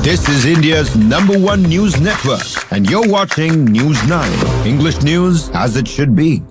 This is India's #1 news network, and you're watching News 9. English news as it should be.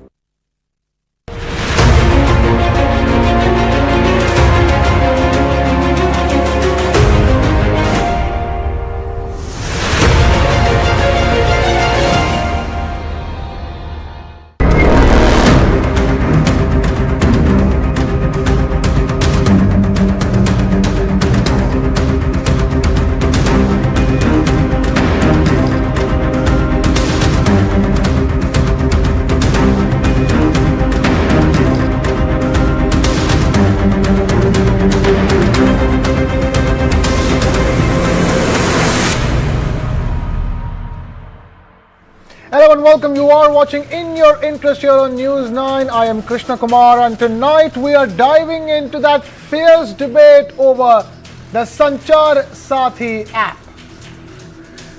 Hello and welcome. You are watching In Your Interest here on News 9. I am Krishna Kumar, and tonight we are diving into that fierce debate over the Sanchar Saathi app.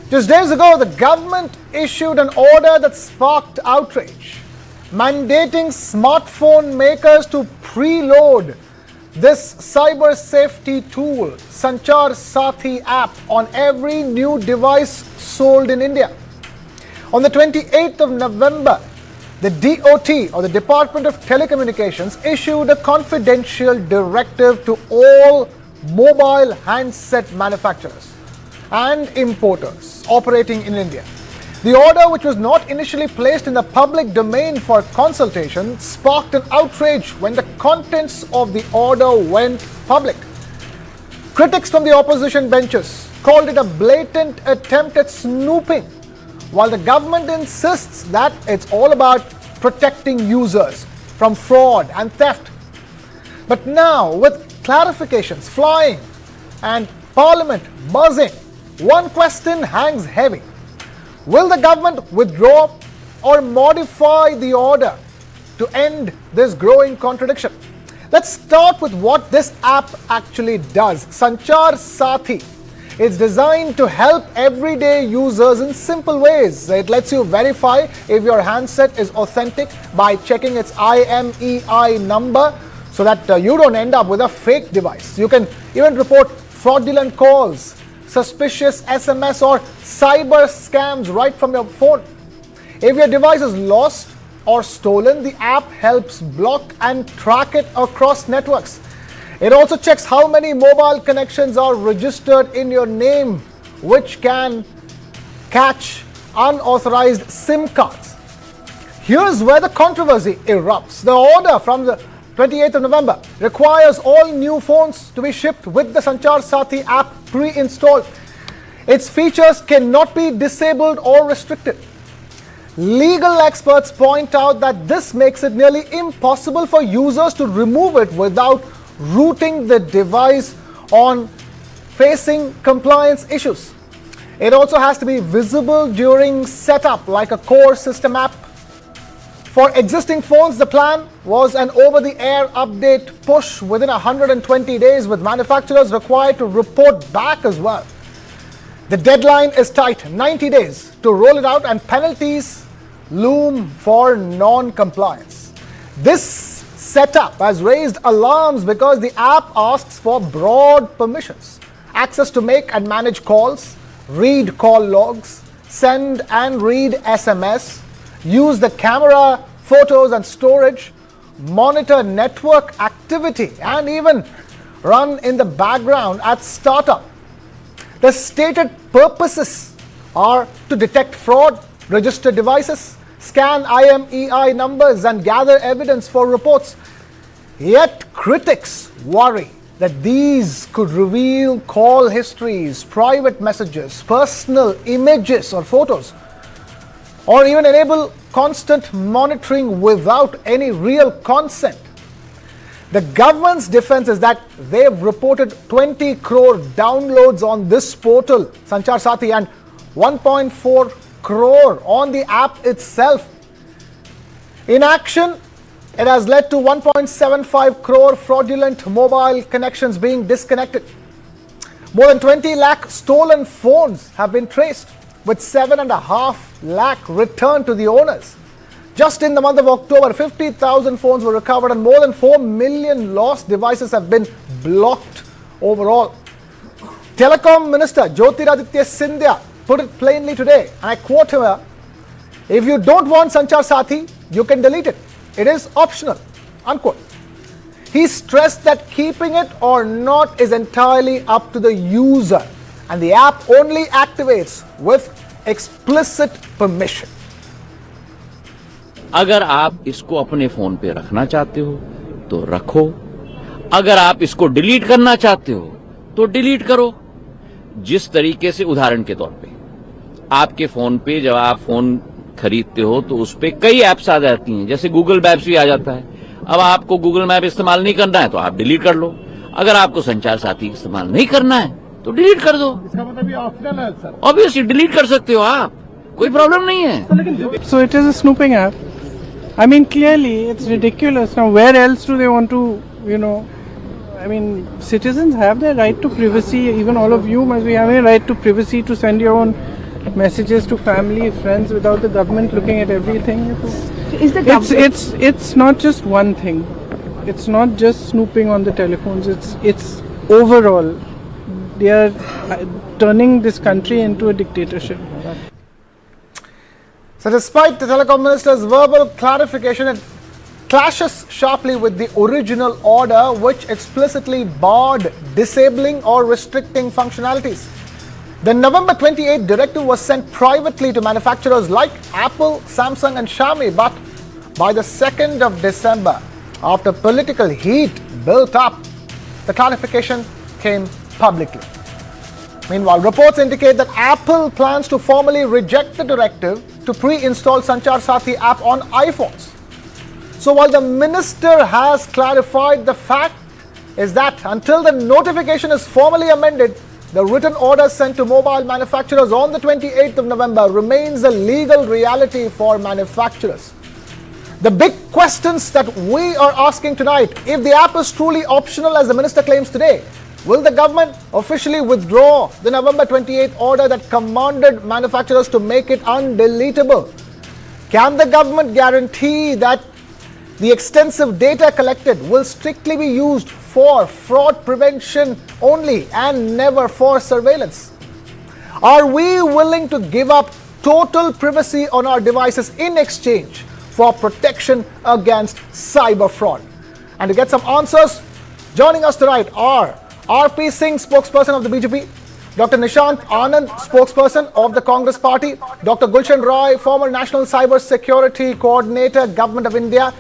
Just days ago, the government issued an order that sparked outrage, mandating smartphone makers to preload this cyber safety tool, Sanchar Saathi app, on every new device sold in India. On the 28th of November, the DOT, or the Department of Telecommunications, issued a confidential directive to all mobile handset manufacturers and importers operating in India. The order, which was not initially placed in the public domain for consultation, sparked an outrage when the contents of the order went public. Critics from the opposition benches called it a blatant attempt at snooping, while the government insists that it's all about protecting users from fraud and theft. But now, with clarifications flying and Parliament buzzing, one question hangs heavy. Will the government withdraw or modify the order to end this growing contradiction? Let's start with what this app actually does. Sanchar Saathi. It's designed to help everyday users in simple ways. It lets you verify if your handset is authentic by checking its IMEI number so that you don't end up with a fake device. You can even report fraudulent calls, suspicious SMS or cyber scams right from your phone. If your device is lost or stolen, the app helps block and track it across networks. It also checks how many mobile connections are registered in your name, which can catch unauthorized SIM cards. Here's where the controversy erupts. The order from the 28th of November requires all new phones to be shipped with the Sanchar Saathi app pre-installed. Its features cannot be disabled or restricted. Legal experts point out that this makes it nearly impossible for users to remove it without rooting the device on facing compliance issues. It also has to be visible during setup like a core system app. For existing phones, the plan was an over-the-air update push within 120 days, with manufacturers required to report back as well. The deadline is tight, 90 days to roll it out, and penalties loom for non-compliance. This setup has raised alarms because the app asks for broad permissions: access to make and manage calls, read call logs, send and read SMS, use the camera, photos and storage, monitor network activity, and even run in the background at startup. The stated purposes are to detect fraud, register devices, scan IMEI numbers, and gather evidence for reports. Yet critics worry that these could reveal call histories, private messages, personal images or photos, or even enable constant monitoring without any real consent. The government's defense is that they've reported 20 crore downloads on this portal, Sanchar Saathi, and 1.4 crore on the app itself. In action, it has led to 1.75 crore fraudulent mobile connections being disconnected. More than 20 lakh stolen phones have been traced, with 7.5 lakh returned to the owners. Just in the month of October, 50,000 phones were recovered and more than 4 million lost devices have been blocked overall. Telecom Minister Jyotiraditya Scindia put it plainly today, and I quote her, "If you don't want Sanchar Saathi, you can delete it. It is optional," unquote. He stressed that keeping it or not is entirely up to the user, and the app only activates with explicit permission. अगर आप इसको अपने phone पे रखना चाहते हो तो रखो, अगर आप इसको डिलीट करना चाहते हो तो डिलीट करो। जिस तरीके से, उदाहरण के तौर पे, आपके फोन पे जब आप फोन खरीदते हो तो उस पे कई ऐप्स आ जाती हैं, जैसे गूगल मैप्स भी आ जाता है। अब आपको गूगल मैप इस्तेमाल नहीं करना है तो आप डिलीट कर लो। अगर आपको संचार साथी इस्तेमाल नहीं करना है तो डिलीट कर दो। इसका मतलब ये ऑप्शनल है सर। ऑब्वियसली डिलीट कर सकते हो आप, कोई प्रॉब्लम नहीं है। So it is a snooping app. I mean, clearly it's ridiculous. Now, where else do they want to, I mean, citizens have their right to privacy. Even all of you must be having a right to privacy to send your own messages to family, friends, without the government looking at everything. Is the government? It's not just one thing. It's not just snooping on the telephones. It's overall. They are turning this country into a dictatorship. So despite the telecom minister's verbal clarification, it clashes sharply with the original order, which explicitly barred disabling or restricting functionalities. The November 28 directive was sent privately to manufacturers like Apple, Samsung and Xiaomi, but by the 2nd of December, after political heat built up, the clarification came publicly. Meanwhile, reports indicate that Apple plans to formally reject the directive to pre-install Sanchar Saathi app on iPhones. So while the minister has clarified, the fact is that until the notification is formally amended, the written order sent to mobile manufacturers on the 28th of November remains a legal reality for manufacturers. The big questions that we are asking tonight: if the app is truly optional as the minister claims today, will the government officially withdraw the November 28th order that commanded manufacturers to make it undeletable? Can the government guarantee that the extensive data collected will strictly be used for fraud prevention only and never for surveillance? Are we willing to give up total privacy on our devices in exchange for protection against cyber fraud? And to get some answers, joining us tonight are RP Singh, spokesperson of the BJP, Dr. Nishant Anand, spokesperson of the Congress Party, Dr. Gulshan Roy, former National Cyber Security Coordinator, Government of India.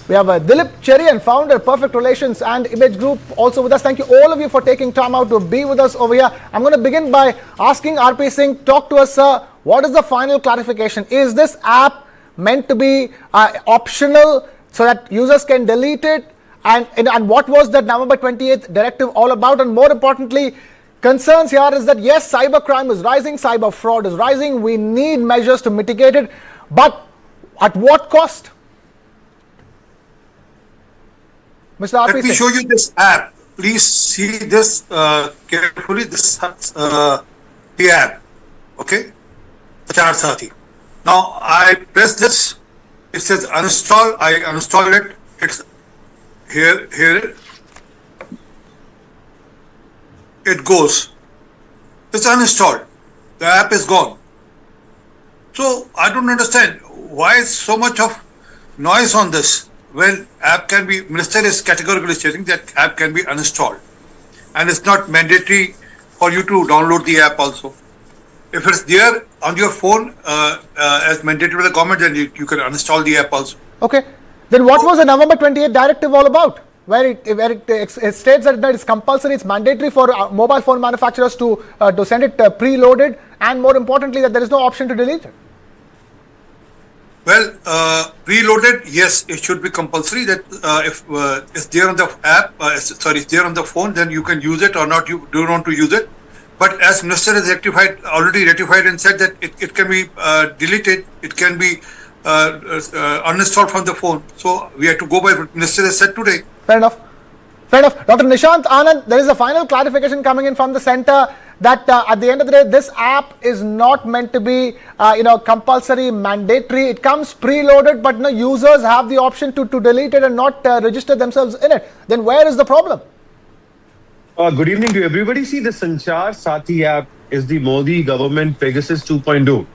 We have Dilip Cherian, founder, Perfect Relations and Image Group, also with us. Thank you all of you for taking time out to be with us over here. I'm going to begin by asking RP Singh, talk to us, sir. What is the final clarification? Is this app meant to be optional so that users can delete it? And what was that November 28th directive all about? And more importantly, concerns here is that yes, cybercrime is rising, cyber fraud is rising. We need measures to mitigate it, but at what cost? Mr. RP Let me show you this app. Please see this carefully. This the app. Okay, Sanchar Saathi. Now I press this. It says uninstall. I uninstall it. It's here it goes. It's uninstalled. The app is gone. So I don't understand why is so much of noise on this. When app can be, minister is categorically stating that app can be uninstalled, and it's not mandatory for you to download the app also. If it's there on your phone as mandated by the government, then you can uninstall the app also. Okay. Then what was the November 28th directive all about? Where it states that it's compulsory, it's mandatory for mobile phone manufacturers to send it preloaded, and more importantly that there is no option to delete it. Well, preloaded, yes, it should be compulsory. That if it's there on the app, it's there on the phone, then you can use it or not. You don't want to use it. But as Minister has already rectified and said that it can be deleted, it can be uninstalled from the phone. So we have to go by what Minister has said today. Fair enough. Fair enough. Dr. Nishant Anand, there is a final clarification coming in from the center that at the end of the day, this app is not meant to be, compulsory, mandatory. It comes preloaded, but users have the option to delete it and not register themselves in it. Then where is the problem? Good evening to everybody. See, the Sanchar Saathi app is the Modi government Pegasus 2.0.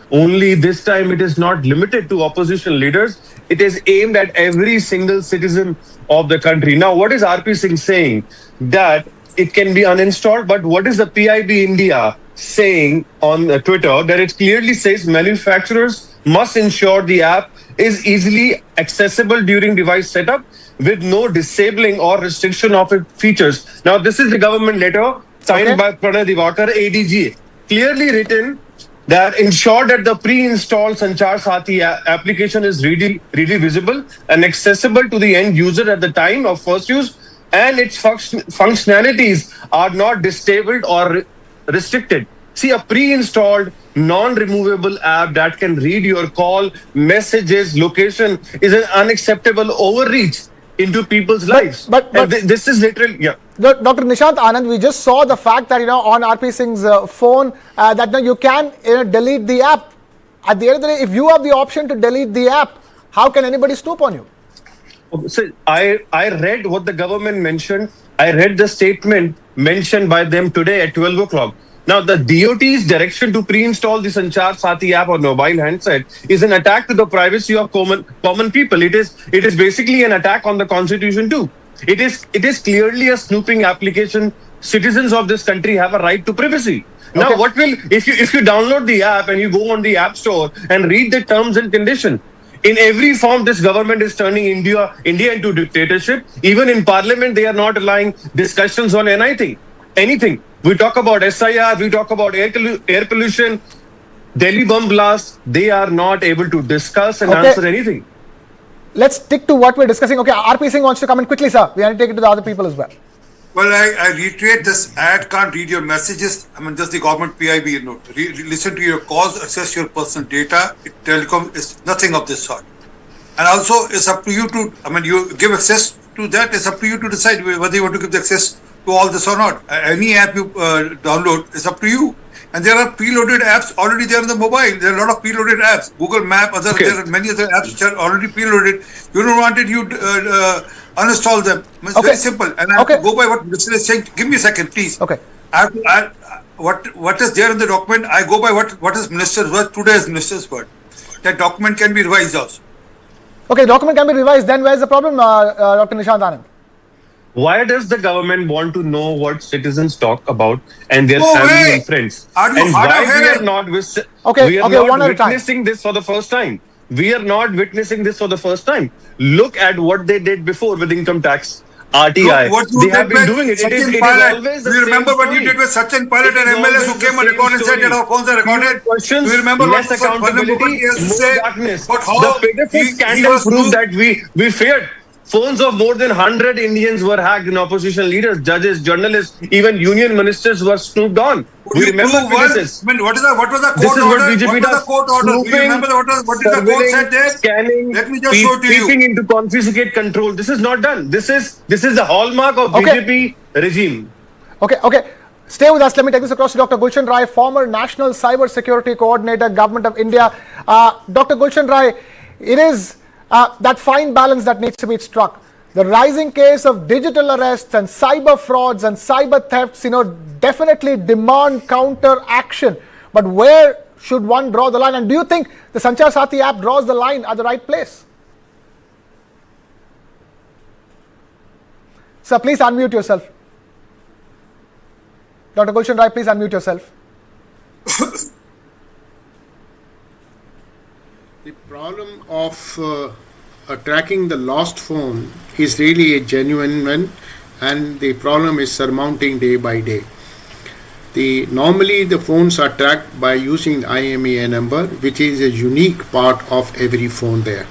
Only this time it is not limited to opposition leaders. It is aimed at every single citizen of the country. Now, what is RP Singh saying? That it can be uninstalled, but what is the PIB India saying on Twitter? That it clearly says manufacturers must ensure the app is easily accessible during device setup with no disabling or restriction of its features. Now, this is the government letter signed by Pranay Divakar, ADG. Clearly written that ensure that the pre-installed Sanchar Saathi application is really visible and accessible to the end user at the time of first use, and its functionalities are not disabled or restricted. See, a pre-installed, non-removable app that can read your call, messages, location is an unacceptable overreach into people's lives. But this is literally, yeah. Dr. Nishant Anand, we just saw the fact that, on RP Singh's phone, that you can delete the app. At the end of the day, if you have the option to delete the app, how can anybody snoop on you? So I read what the government mentioned. I read the statement mentioned by them today at 12 o'clock. Now, the DOT's direction to pre-install the Sanchar Saathi app on mobile handset is an attack to the privacy of common people. It is basically an attack on the Constitution too. It is clearly a snooping application. Citizens of this country have a right to privacy. Now, what will if you download the app and you go on the App Store and read the terms and conditions? In every form, this government is turning India into dictatorship. Even in Parliament, they are not allowing discussions on anything. We talk about SIR, we talk about air pollution, Delhi bomb blast. They are not able to discuss and answer anything. Let's stick to what we're discussing. Okay, RP Singh wants to come in quickly, sir. We have to take it to the other people as well. Well, I reiterate, this ad can't read your messages. I mean, just the government PIB, listen to your calls, access your personal data. Telecom is nothing of this sort. And also, it's up to you to, you give access to that. It's up to you to decide whether you want to give the access to all this or not. Any app you download is up to you. And there are preloaded apps already there on the mobile. There are a lot of preloaded apps. Google Map, there are many other apps which are already preloaded. You don't want it, you uninstall them. It's very simple. And I have to go by what Mr. is saying. Give me a second, please. Okay. What is there in the document? I go by what is Minister's word, today's Minister's word. That document can be revised also. Okay, document can be revised. Then where's the problem, Dr. Nishant Anand? Why does the government want to know what citizens talk about and their family and friends? And why we are not witnessing this for the first time? We are not witnessing this for the first time. Look at what they did before with income tax, RTI. They have been doing it. It is always the same. You remember what you did with Sachin Pilot and MLAs who came on record and said that our phones are recorded? Questions, you remember less accountability, more darkness. The Pegasus scandal proved that we feared. Phones of more than 100 Indians were hacked, and opposition leaders, judges, journalists, even union ministers were snooped on. We remember Pegasus. What was the court order? This is what BJP does. Do you remember what did the court said there? Scanning, let me just show to you. peeping into confiscate control. This is not done. This is the hallmark of BJP regime. Okay. Stay with us. Let me take this across to Dr. Gulshan Rai, former National Cyber Security Coordinator, Government of India. Dr. Gulshan Rai, it is that fine balance that needs to be struck. The rising case of digital arrests and cyber frauds and cyber thefts, definitely demand counter action. But where should one draw the line? And do you think the Sanchar Saathi app draws the line at the right place? Sir, please unmute yourself. Dr. Gulshan Rai, please unmute yourself. The problem of tracking the lost phone is really a genuine one, and the problem is surmounting day by day. Normally the phones are tracked by using the IMEI number, which is a unique part of every phone there.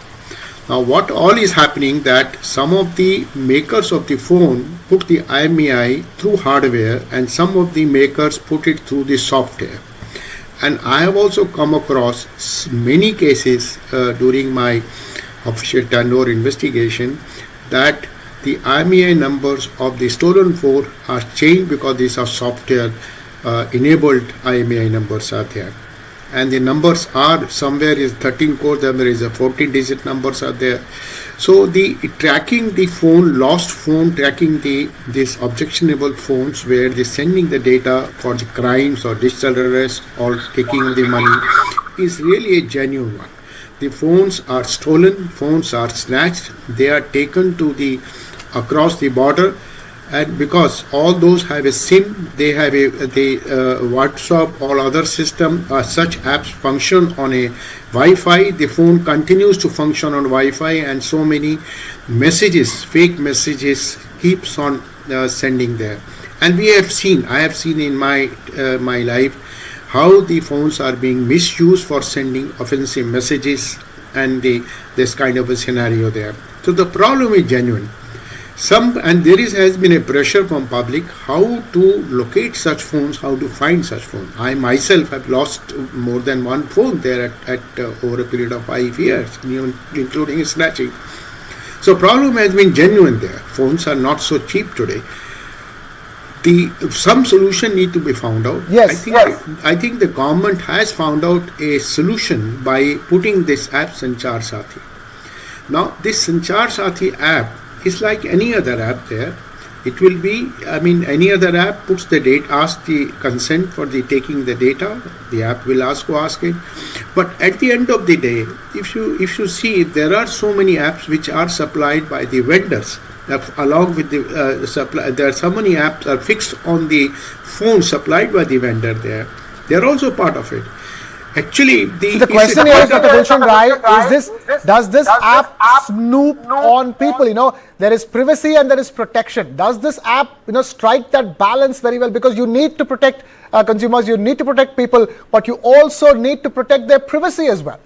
Now what all is happening, that some of the makers of the phone put the IMEI through hardware and some of the makers put it through the software. And I have also come across many cases during my official tenure investigation that the IMEI numbers of the stolen phone are changed because these are software enabled IMEI numbers are there. and the numbers are somewhere is 13 code, there is a 14-digit numbers are there. So the tracking the phone, lost phone, tracking these objectionable phones where they're sending the data for the crimes or digital arrest or taking the money is really a genuine one. The phones are stolen, phones are snatched, they are taken to the across the border, and because all those have a SIM, they have the WhatsApp, all other system, such apps function on a Wi-Fi. The phone continues to function on Wi-Fi, and so many messages, fake messages, keeps on sending there. And I have seen in my life how the phones are being misused for sending offensive messages, and this kind of a scenario there. So the problem is genuine. And there has been a pressure from public how to locate such phones, how to find such phones. I myself have lost more than one phone there at over a period of 5 years, including snatching. So problem has been genuine there. Phones are not so cheap today. Some solution need to be found out. Yes, I think the government has found out a solution by putting this app Sanchar Saathi. Now this Sanchar Saathi app is like any other app there. It will be, any other app puts the date, asks the consent for the taking the data. The app will ask it. But at the end of the day, if you see, there are so many apps which are supplied by the vendors. Along with the supply, there are so many apps are fixed on the phone supplied by the vendor there. They are also part of it. Actually, the question here is, Dr. Gulshan Rai, does this app snoop on people? There is privacy and there is protection. Does this app, strike that balance very well? Because you need to protect consumers, you need to protect people, but you also need to protect their privacy as well.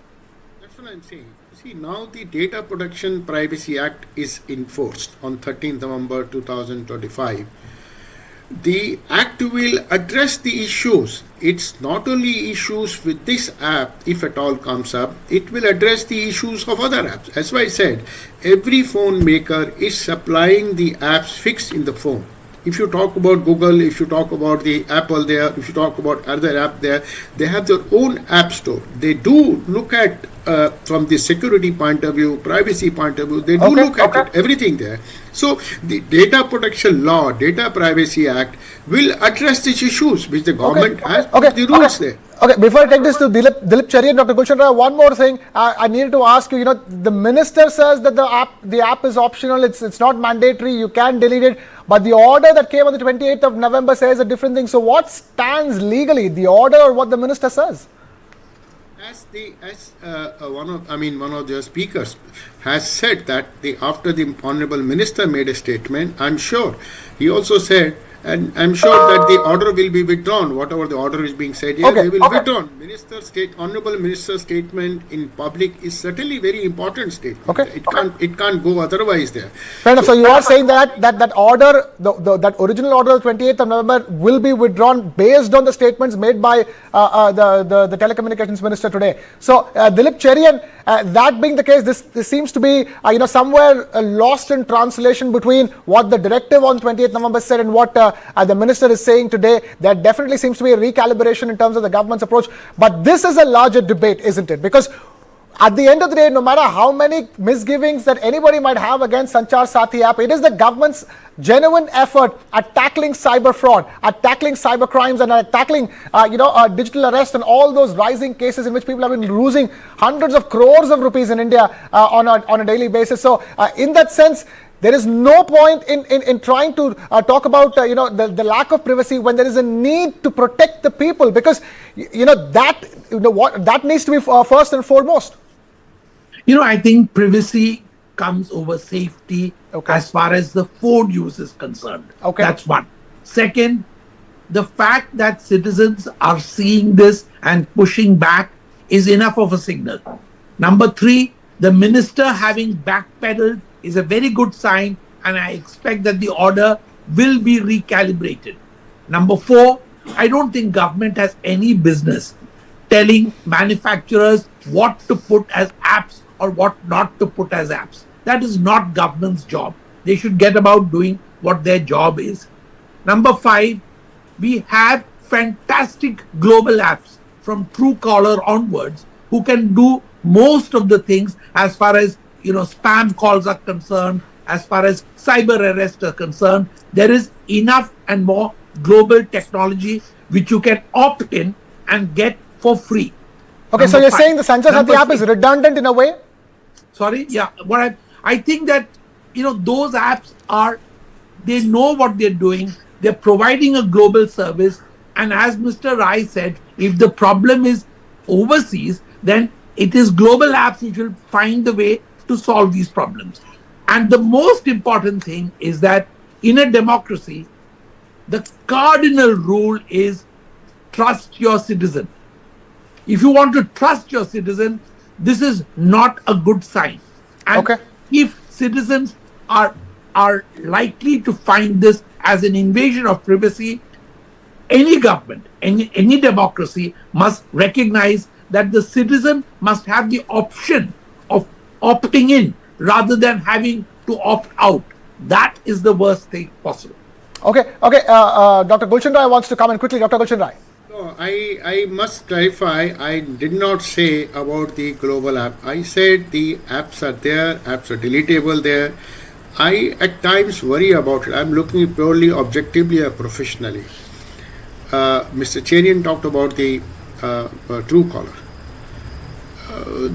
That's what I'm saying. See, now the Data Protection Privacy Act is enforced on 13th November 2025. The Act will address the issues. It's not only issues with this app, if at all comes up, it will address the issues of other apps. That's why I said, every phone maker is supplying the apps fixed in the phone. If you talk about Google, if you talk about the Apple there, if you talk about other app there, they have their own app store. They do look at, from the security point of view, privacy point of view, they do look at it, everything there. So the Data Protection Law, Data Privacy Act will address these issues which the government has put the rules there. Okay, before I take this to Dilip Chari and Dr. Gulshan Rai, one more thing I needed to ask you. The minister says that the app is optional, it's not mandatory, you can delete it. But the order that came on the 28th of November says a different thing. So what stands legally, the order or what the minister says? One of the speakers has said that after the honorable minister made a statement, I'm sure he also said, and I'm sure that the order will be withdrawn. Whatever the order is being said here, they will withdrawn. Honorable minister's statement in public is certainly very important statement. It can't go otherwise there. Fair enough. So you are saying that order, that original order of 28th of November will be withdrawn based on the statements made by the telecommunications minister today. So Dilip Cherian, that being the case, this seems to be somewhere lost in translation between what the directive on 28th November said and what the minister is saying today. There definitely seems to be a recalibration in terms of the government's approach. But this is a larger debate, isn't it? Because at the end of the day, no matter how many misgivings that anybody might have against Sanchar Saathi app, it is the government's genuine effort at tackling cyber fraud, at tackling cyber crimes, and at tackling digital arrest and all those rising cases in which people have been losing hundreds of crores of rupees in India on a daily basis. So in that sense, there is no point in trying to talk about the lack of privacy when there is a need to protect the people, because that needs to be first and foremost. I think privacy comes over safety as far as the phone use is concerned. That's one. Second, the fact that citizens are seeing this and pushing back is enough of a signal. Number three, the minister having backpedaled is a very good sign, and I expect that the order will be recalibrated. Number four, I don't think government has any business telling manufacturers what to put as apps or what not to put as apps. That is not government's job. They should get about doing what their job is. Number five, we have fantastic global apps from Truecaller onwards who can do most of the things as far as spam calls are concerned, as far as cyber arrests are concerned. There is enough and more global technology which you can opt in and get for free. Okay, so you're saying the Sanchar Saathi app is redundant in a way? Sorry, yeah. I think that those apps they know what they're doing. They're providing a global service, and as Mr. Rai said, if the problem is overseas, then it is global apps which will find the way to solve these problems. And the most important thing is that in a democracy, the cardinal rule is trust your citizen. If you want to trust your citizen, this is not a good sign. And if citizens are likely to find this as an invasion of privacy, any government, any democracy must recognize that the citizen must have the option of opting in rather than having to opt out. That is the worst thing possible. Okay. Dr. Gulshan Rai wants to come in quickly. Dr. Gulshan Rai. No, I must clarify, I did not say about the global app. I said the apps are there, apps are deletable there. I at times worry about it. I'm looking purely objectively or professionally. Mr. Cherian talked about the Truecaller.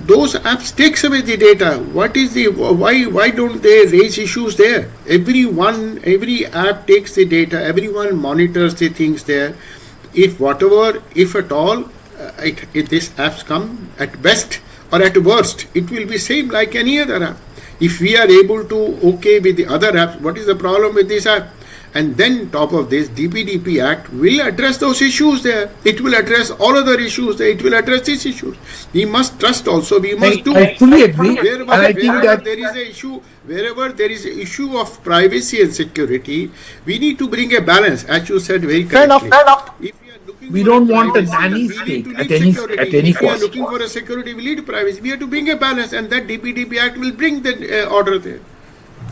Those apps takes away the data. What is the why don't they raise issues there? Every app takes the data. Everyone monitors the things there. If at all, these apps come at best or at worst, it will be same like any other app. If we are able to with the other apps, what is the problem with this app? And then top of this, DPDP Act will address those issues there. It will address all other issues there. It will address these issues. We must trust also. We must do. I fully agree. Wherever there is an issue of privacy and security, we need to bring a balance, as you said very correctly. Fair enough. We don't want a nanny state at any cost. If we are looking for a security, we need privacy. We have to bring a balance, and that DPDP Act will bring the order there.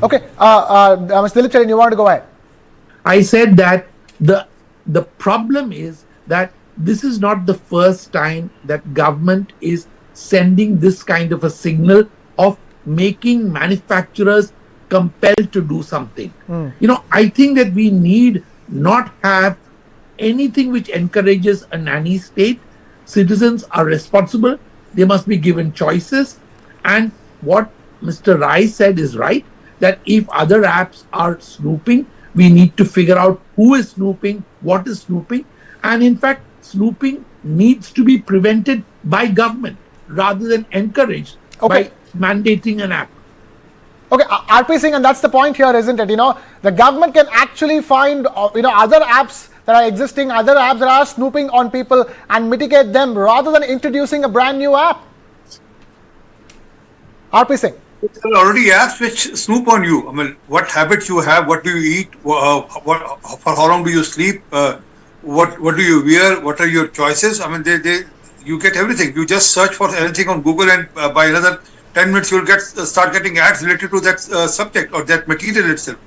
Okay, Mr. Dilip Cherian, you want to go ahead? I said that the problem is that this is not the first time that government is sending this kind of a signal of making manufacturers compelled to do something. I think that we need not have anything which encourages a nanny state. Citizens are responsible. They must be given choices. And what Mr. Rai said is right, that if other apps are snooping, we need to figure out who is snooping, what is snooping. And in fact, snooping needs to be prevented by government rather than encouraged by mandating an app. Okay, RP Singh, and that's the point here, isn't it? The government can actually find, other apps that are existing, other apps that are snooping on people and mitigate them rather than introducing a brand new app. RP Singh. There are already apps which snoop on you. I mean, what habits you have, what do you eat, for how long do you sleep, what do you wear, what are your choices? I mean, you get everything. You just search for anything on Google, and by another 10 minutes you'll start getting ads related to that subject or that material itself.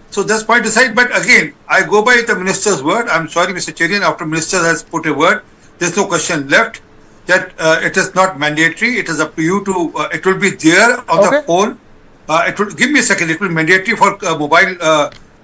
So that's quite decide. But again, I go by the minister's word. I'm sorry, Mr. Cherian, after minister has put a word, there's no question left. That it is not mandatory. It is up to you to. It will be there on the phone. It will give me a second. It will be mandatory for mobile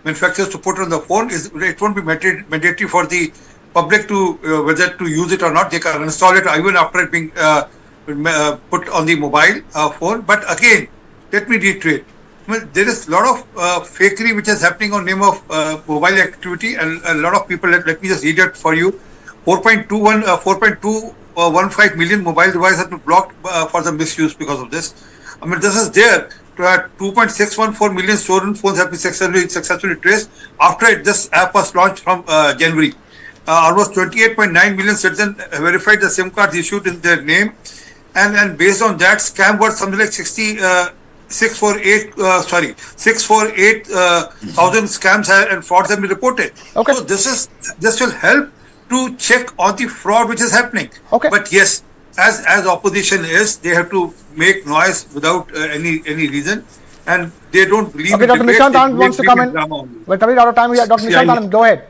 manufacturers to put on the phone. It won't be mandatory for the public to whether to use it or not. They can install it even after it being put on the mobile phone. But again, let me reiterate. Well, there is a lot of fakery which is happening on name of mobile activity, and a lot of people. Let me just read it for you. 4.15 million mobile devices have been blocked for the misuse because of this. I mean, this is there. 2.614 million stolen phones have been successfully traced after this app was launched from January. Almost 28.9 million citizens verified the SIM cards issued in their name, and based on that, scam was something like 648,000 scams and frauds have been reported. So this will help to check on the fraud which is happening. But yes, as opposition is, they have to make noise without any reason, and they don't believe. Dr. Nishant Anand wants to come in. We're coming out of time. Dr. Nishant Anand, go ahead.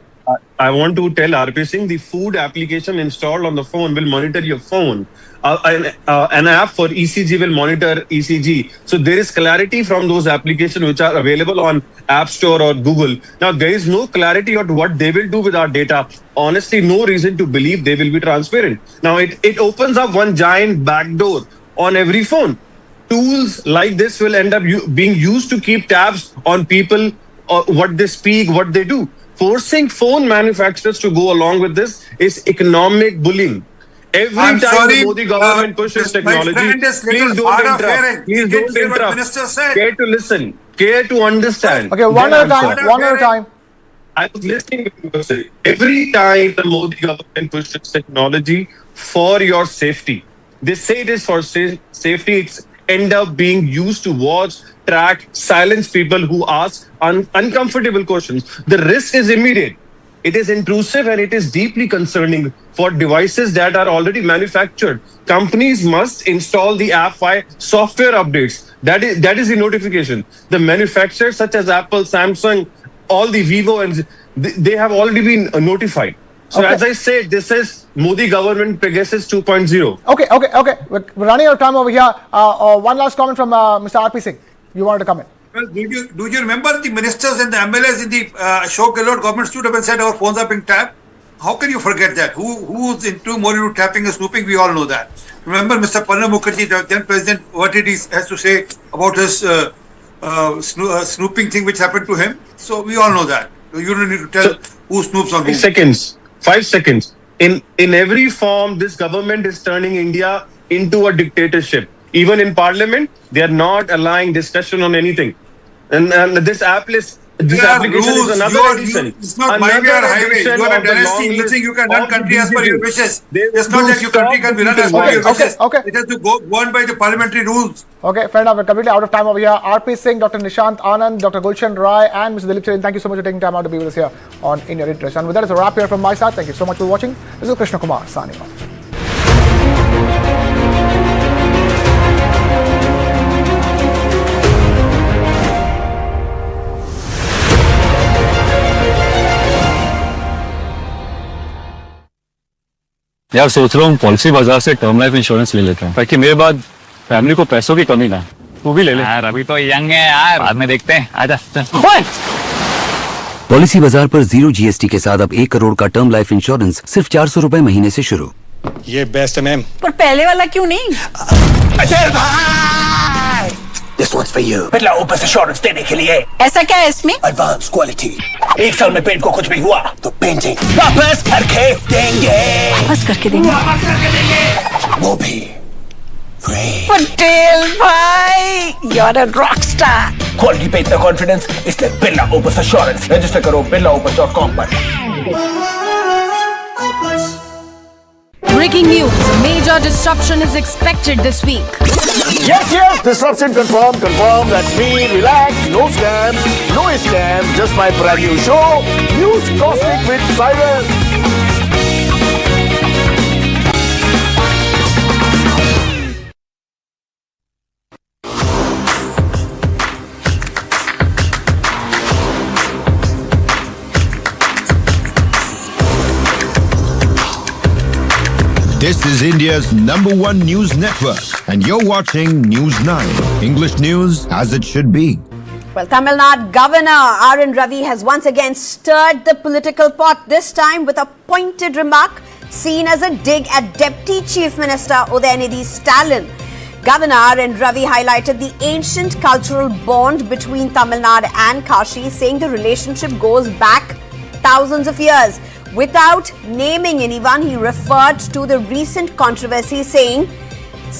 I want to tell RP Singh, the food application installed on the phone will monitor your phone. An app for ECG will monitor ECG. So there is clarity from those applications which are available on App Store or Google. Now, there is no clarity on what they will do with our data. Honestly, no reason to believe they will be transparent. Now, it opens up one giant backdoor on every phone. Tools like this will end up being used to keep tabs on people, what they speak, what they do. Forcing phone manufacturers to go along with this is economic bullying. Every time the Modi government pushes technology, please don't interrupt. Please don't interrupt. Care to listen. Care to understand. Okay, one at a time. I was listening to you say, every time the Modi government pushes technology for your safety, they say it is for safety, it's end up being used to watch, track, silence people who ask uncomfortable questions. The risk is immediate. It is intrusive and it is deeply concerning for devices that are already manufactured. Companies must install the app via software updates. That is the notification. The manufacturers such as Apple, Samsung, all the Vivo, and they have already been notified. So as I said, this is Modi government Pegasus 2.0. Okay. We're running out of time over here. One last comment from Mr. RP Singh. You wanted to comment? Well, do you remember the ministers and the MLAs in the Ashok Gehlot government stood up and said our phones are being tapped? How can you forget that? Who's into Bollywood tapping and snooping? We all know that. Remember Mr. Pranab Mukherjee, the then president, what did he has to say about his snooping thing which happened to him? So we all know that. You don't need to tell who snoops on who. 5 seconds. In every form, this government is turning India into a dictatorship. Even in parliament, they are not allowing discussion on anything. And this application is another addition. It's not my way or highway. You are a dynasty. You think you can run country as per your wishes. It's not that your country can be run as per your wishes. It has to go on by the parliamentary rules. Okay, fair enough. We're completely out of time over here. RP Singh, Dr. Nishant Anand, Dr. Gulshan Rai, and Mr. Dilip Charin, thank you so much for taking time out to be with us here on In Your Interest. And with that, it's a wrap here from my side. Thank you so much for watching. This is Krishna Kumar signing off. यार सोच रहा हूँ policy बाजार से term life insurance ले लेता हूँ ताकि मेरे बाद फैमिली को पैसों की कमी ना। तू भी ले ले यार, अभी तो यंग है यार, बाद में देखते हैं। आजा। पॉलिसी बाजार पर 0 GST के साथ अब 1 करोड़ का टर्म लाइफ इंश्योरेंस सिर्फ 400 रुपए महीने से शुरू। ये बेस्ट है मैम। पर पहले वाला क्यों नहीं? This one's for you. Birla opus insurance देने के लिए। ऐसा क्या है इसमें? Advance quality. 1 साल में पेंट को कुछ भी हुआ तो पेंटिंग वापस करके देंगे। वापस करके देंगे। वो भी फ्री। पटेल भाई, you're a rock star. Quality पे इतना कॉन्फिडेंस, इसलिए बिरला ओपस इंश्योरेंस रजिस्टर करो birlaopus.com पर। Breaking news. Major disruption is expected this week. Yes, disruption confirmed. That's me. Relax. No scams. No scams. Just my brand new show, News Caustic with Cyrus. This is India's #1 news network, and you're watching News9, English news as it should be. Well, Tamil Nadu Governor R.N. Ravi has once again stirred the political pot, this time with a pointed remark seen as a dig at Deputy Chief Minister Udayanidhi Stalin. Governor R.N. Ravi highlighted the ancient cultural bond between Tamil Nadu and Kashi, saying the relationship goes back thousands of years. Without naming anyone, he referred to the recent controversy, saying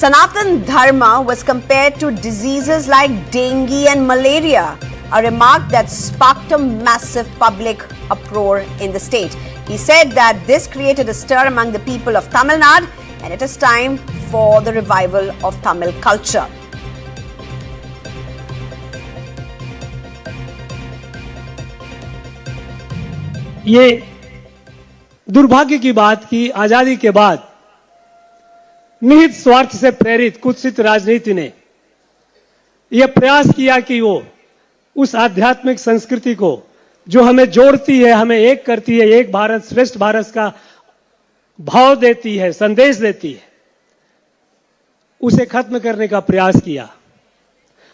Sanatan Dharma was compared to diseases like dengue and malaria, a remark that sparked a massive public uproar in the state. He said that this created a stir among the people of Tamil Nadu, and it is time for the revival of Tamil culture. ये दुर्भाग्य की बात की आजादी के बाद निहित स्वार्थ से प्रेरित कुत्सित राजनीति ने यह प्रयास किया कि वो उस आध्यात्मिक संस्कृति को जो हमें जोड़ती है, हमें एक करती है, एक भारत श्रेष्ठ भारत का भाव देती है, संदेश देती है, उसे खत्म करने का प्रयास किया।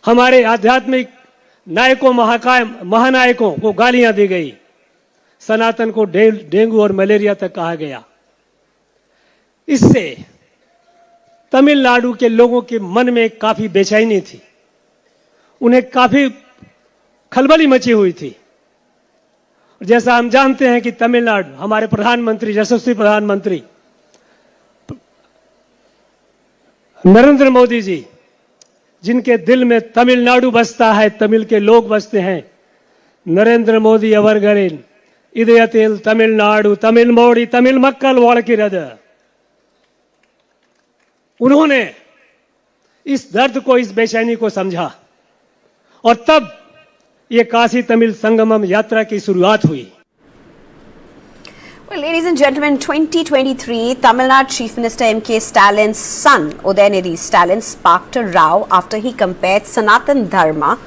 हमारे आध्यात्मिक नायकों, महानायकों को गालियां दी गई, सनातन को डेंगू और मलेरिया तक कहा गया। इससे तमिलनाडु के लोगों के मन में काफी बेचैनी थी, उन्हें काफी खलबली मची हुई थी। जैसा हम जानते हैं कि तमिलनाडु, हमारे प्रधानमंत्री, यशस्वी प्रधानमंत्री नरेंद्र मोदी जी, जिनके दिल में तमिलनाडु बसता है, तमिल के लोग बसते हैं, नरेंद्र मोदी अवरगरेन इदयतिल तमिलनाडु तमिल मोड़ी तमिल मक्कल वालकिरद। उन्होंने इस दर्द को, इस बेचैनी को समझा और तब ये काशी तमिल संगमम यात्रा की शुरुआत हुई। Well, ladies and gentlemen, 2023, Tamil Nadu Chief Minister M.K. Stalin's son, Udayanidhi Stalin, sparked a row after he compared Sanatan Dharma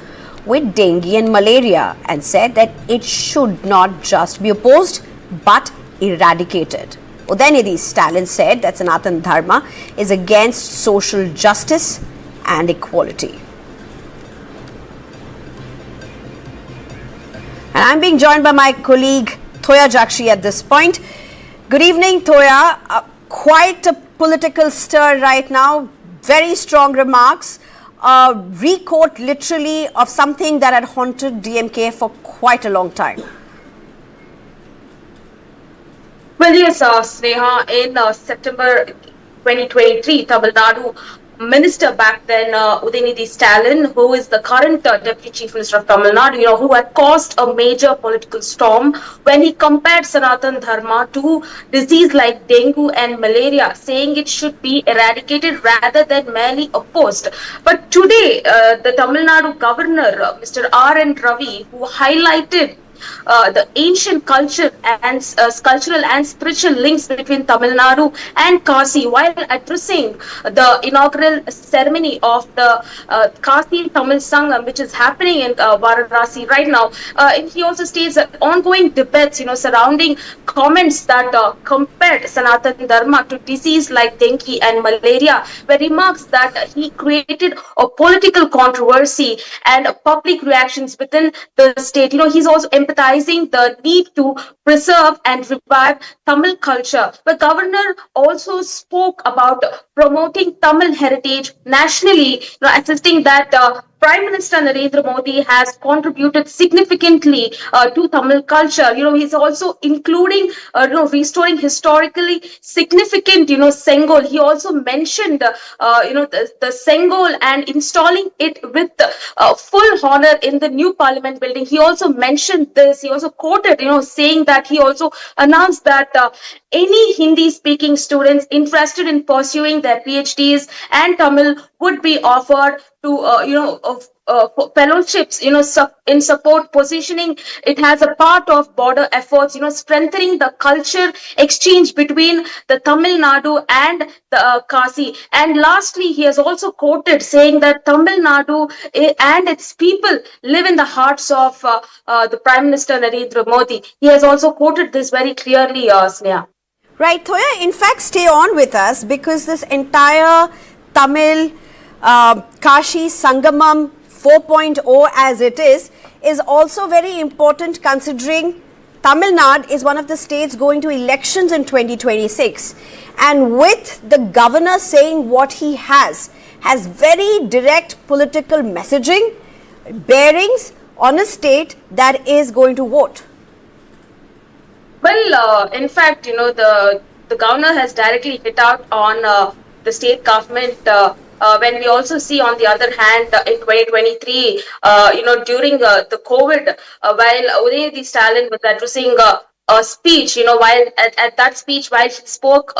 with dengue and malaria and said that it should not just be opposed but eradicated. Udayanidhi Stalin said that Sanatan Dharma is against social justice and equality. And I'm being joined by my colleague Thoya Jakshi at this point. Good evening, Thoya. Quite a political stir right now. Very strong remarks. Recourt literally of something that had haunted DMK for quite a long time. Well, yes, Sneha, in September 2023, Tamil Nadu Minister back then, Udayanidhi Stalin, who is the current Deputy Chief Minister of Tamil Nadu, who had caused a major political storm when he compared Sanatan Dharma to disease like dengue and malaria, saying it should be eradicated rather than merely opposed. But today, the Tamil Nadu Governor, Mr. R.N. Ravi, who highlighted the ancient culture and cultural and spiritual links between Tamil Nadu and Kasi while addressing the inaugural ceremony of the Kasi Tamil Sangam, which is happening in Varanasi right now. He also states that ongoing debates, surrounding comments that compared Sanatan Dharma to disease like dengue and malaria were remarks that he created a political controversy and public reactions within the state. He's also emphasizing the need to preserve and revive Tamil culture. The governor also spoke about promoting Tamil heritage nationally, insisting that Prime Minister Narendra Modi has contributed significantly to Tamil culture. He's also including, restoring historically significant, Sengol. He also mentioned, the Sengol and installing it with full honor in the new Parliament building. He also mentioned this. He also quoted, saying that he also announced that any Hindi-speaking students interested in pursuing their PhDs and Tamil would be offered to, fellowships, in support, positioning it as a part of border efforts, strengthening the culture exchange between the Tamil Nadu and the Kasi. And lastly, he has also quoted saying that Tamil Nadu and its people live in the hearts of the Prime Minister Narendra Modi. He has also quoted this very clearly, Sneha. Right, Thoya, in fact, stay on with us because this entire Tamil Kashi Sangamam 4.0 as it is also very important considering Tamil Nadu is one of the states going to elections in 2026. And with the governor saying what he has very direct political messaging, bearings on a state that is going to vote. Well, in fact, the governor has directly hit out on the state government when we also see on the other hand in 2023, during the COVID, while Udayanidhi Stalin was addressing a speech, while at that speech, while he spoke,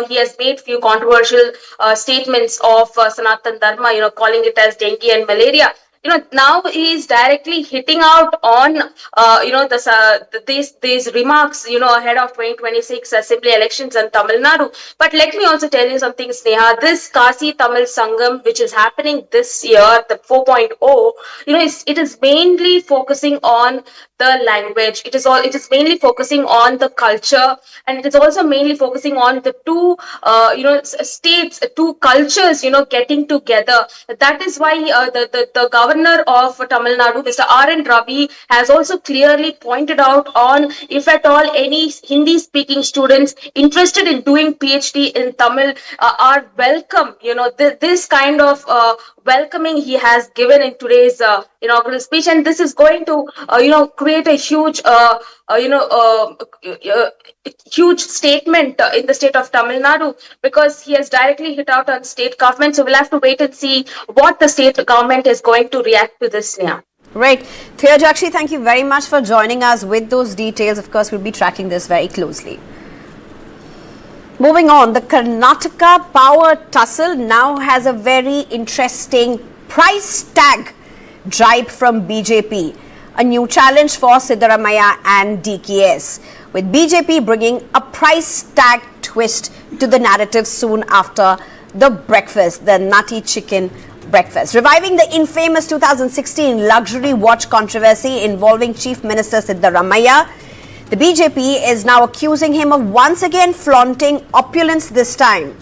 he has made few controversial statements of Sanatan Dharma, calling it as dengue and malaria. now he is directly hitting out on, these remarks, ahead of 2026 Assembly elections in Tamil Nadu. But let me also tell you something, Sneha. This Kasi Tamil Sangam, which is happening this year, the 4.0, it is mainly focusing on the language. It is mainly focusing on the culture, and it is also mainly focusing on the two, states, two cultures, getting together. That is why the governor of Tamil Nadu, Mr. R.N. Ravi, has also clearly pointed out on, if at all any Hindi-speaking students interested in doing PhD in Tamil are welcome. This kind of welcoming he has given in today's inaugural speech, and this is going to create a huge huge statement in the state of Tamil Nadu, because he has directly hit out on state government. So we'll have to wait and see what the state government is going to react to this now. Right. Theojakshi, thank you very much for joining us with those details. Of course, we'll be tracking this very closely. Moving on, the Karnataka power tussle now has a very interesting price tag drive from BJP. A new challenge for Siddaramaiah and DKS, with BJP bringing a price tag twist to the narrative soon after the breakfast, the nutty chicken breakfast. Reviving the infamous 2016 luxury watch controversy involving Chief Minister Siddaramaiah, the BJP is now accusing him of once again flaunting opulence this time.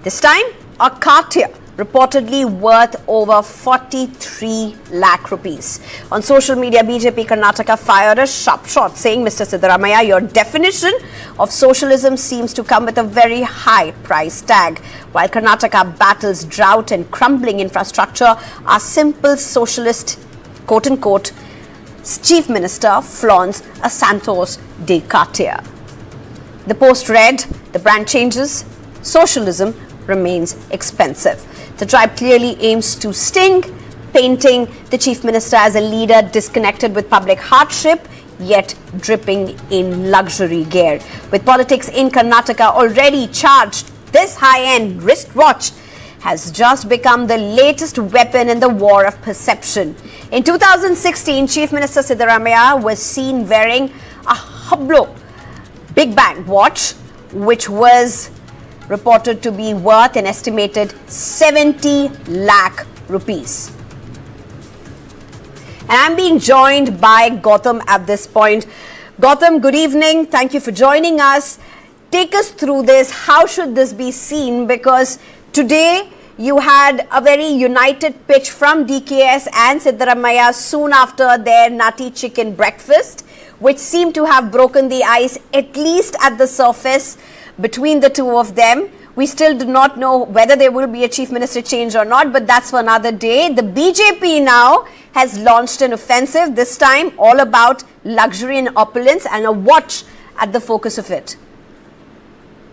This time, a Cartier reportedly worth over 43 lakh rupees. On social media, BJP Karnataka fired a sharp shot, saying, Mr. Siddaramaiah, your definition of socialism seems to come with a very high price tag. While Karnataka battles drought and crumbling infrastructure, our simple socialist, quote-unquote, Chief Minister flaunts a Santos de Cartier. The post read, the brand changes, socialism remains expensive. The tribe clearly aims to sting, painting the Chief Minister as a leader disconnected with public hardship, yet dripping in luxury gear. With politics in Karnataka already charged, this high-end wristwatch has just become the latest weapon in the war of perception. In 2016, Chief Minister Siddaramaiah was seen wearing a Hublot Big Bang watch, which was reported to be worth an estimated 70 lakh rupees. And I'm being joined by Gautam at this point. Gautam, good evening. Thank you for joining us. Take us through this. How should this be seen? Because today you had a very united pitch from DKS and Siddaramaiah soon after their nutty chicken breakfast, which seemed to have broken the ice, at least at the surface, between the two of them. We still do not know whether there will be a Chief Minister change or not, but that's for another day. The BJP now has launched an offensive, this time all about luxury and opulence, and a watch at the focus of it.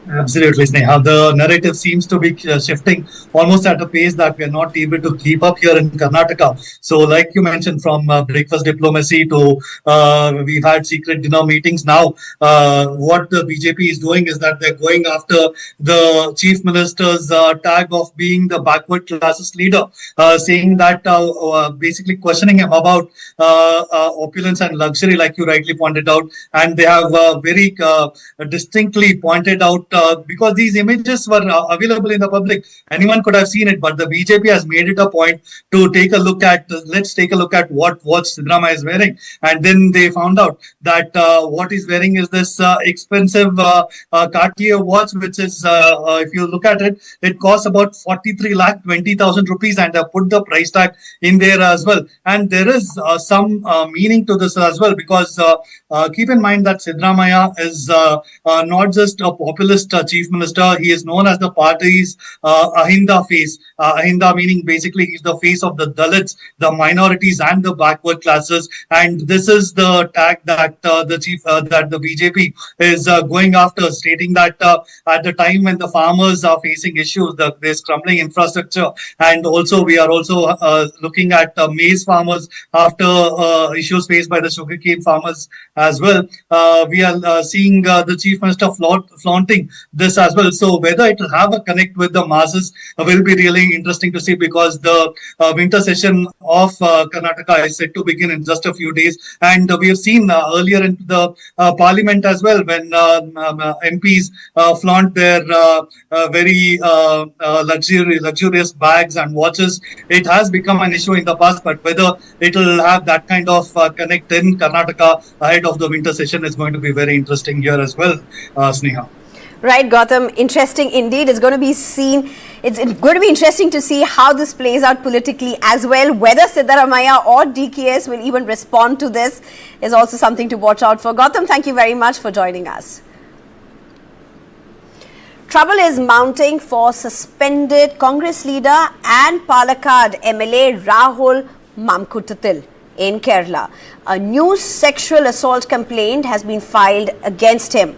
Absolutely, Sneha. The narrative seems to be shifting almost at a pace that we are not able to keep up here in Karnataka. So, like you mentioned, from breakfast diplomacy to we've had secret dinner meetings. Now, what the BJP is doing is that they're going after the Chief Minister's tag of being the backward classes leader, saying that basically questioning him about opulence and luxury, like you rightly pointed out. And they have very distinctly pointed out, because these images were available in the public, anyone could have seen it, but the BJP has made it a point to take a look at, let's take a look at what Siddaramaiah is wearing. And then they found out that what he's wearing is this expensive Cartier watch, which is, if you look at it, it costs about 43 lakh 20,000 rupees, and put the price tag in there as well. And there is some meaning to this as well, because keep in mind that Siddaramaiah is not just a populist Chief Minister. He is known as the party's Ahinda face. Ahinda meaning basically he's the face of the Dalits, the minorities and the backward classes. And this is the tag that that the BJP is going after, stating that at the time when the farmers are facing issues, there's crumbling infrastructure, and also we are also looking at maize farmers after issues faced by the sugarcane farmers as well. We are seeing the Chief Minister flaunting this as well. So whether it will have a connect with the masses will be really interesting to see, because the winter session of Karnataka is set to begin in just a few days. And we have seen earlier in the parliament as well, when MPs flaunt their very luxurious bags and watches. It has become an issue in the past, but whether it will have that kind of connect in Karnataka ahead of the winter session is going to be very interesting here as well, Sneha. Right, Gautam. Interesting indeed. It's going to be interesting to see how this plays out politically as well. Whether Siddaramaiah or DKS will even respond to this is also something to watch out for. Gautam, thank you very much for joining us. Trouble is mounting for suspended Congress leader and Palakkad MLA Rahul Mamkuttil in Kerala. A new sexual assault complaint has been filed against him.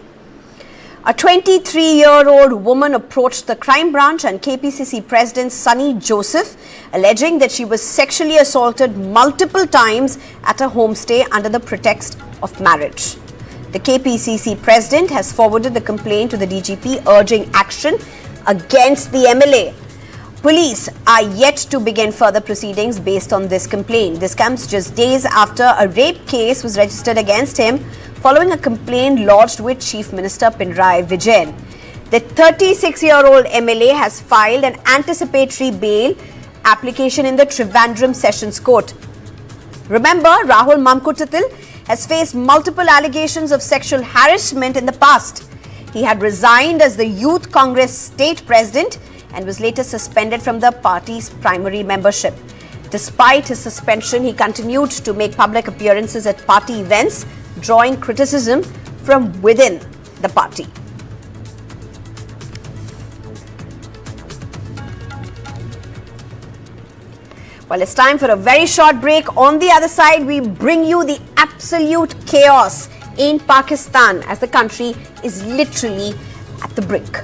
A 23-year-old woman approached the crime branch and KPCC President Sunny Joseph, alleging that she was sexually assaulted multiple times at a homestay under the pretext of marriage. The KPCC President has forwarded the complaint to the DGP, urging action against the MLA. Police are yet to begin further proceedings based on this complaint. This comes just days after a rape case was registered against him following a complaint lodged with Chief Minister Pinarayi Vijayan. The 36-year-old MLA has filed an anticipatory bail application in the Trivandrum Sessions Court. Remember, Rahul Mamkuttil has faced multiple allegations of sexual harassment in the past. He had resigned as the Youth Congress state president and was later suspended from the party's primary membership. Despite his suspension, he continued to make public appearances at party events, drawing criticism from within the party. Well, it's time for a very short break. On the other side, we bring you the absolute chaos in Pakistan as the country is literally at the brink.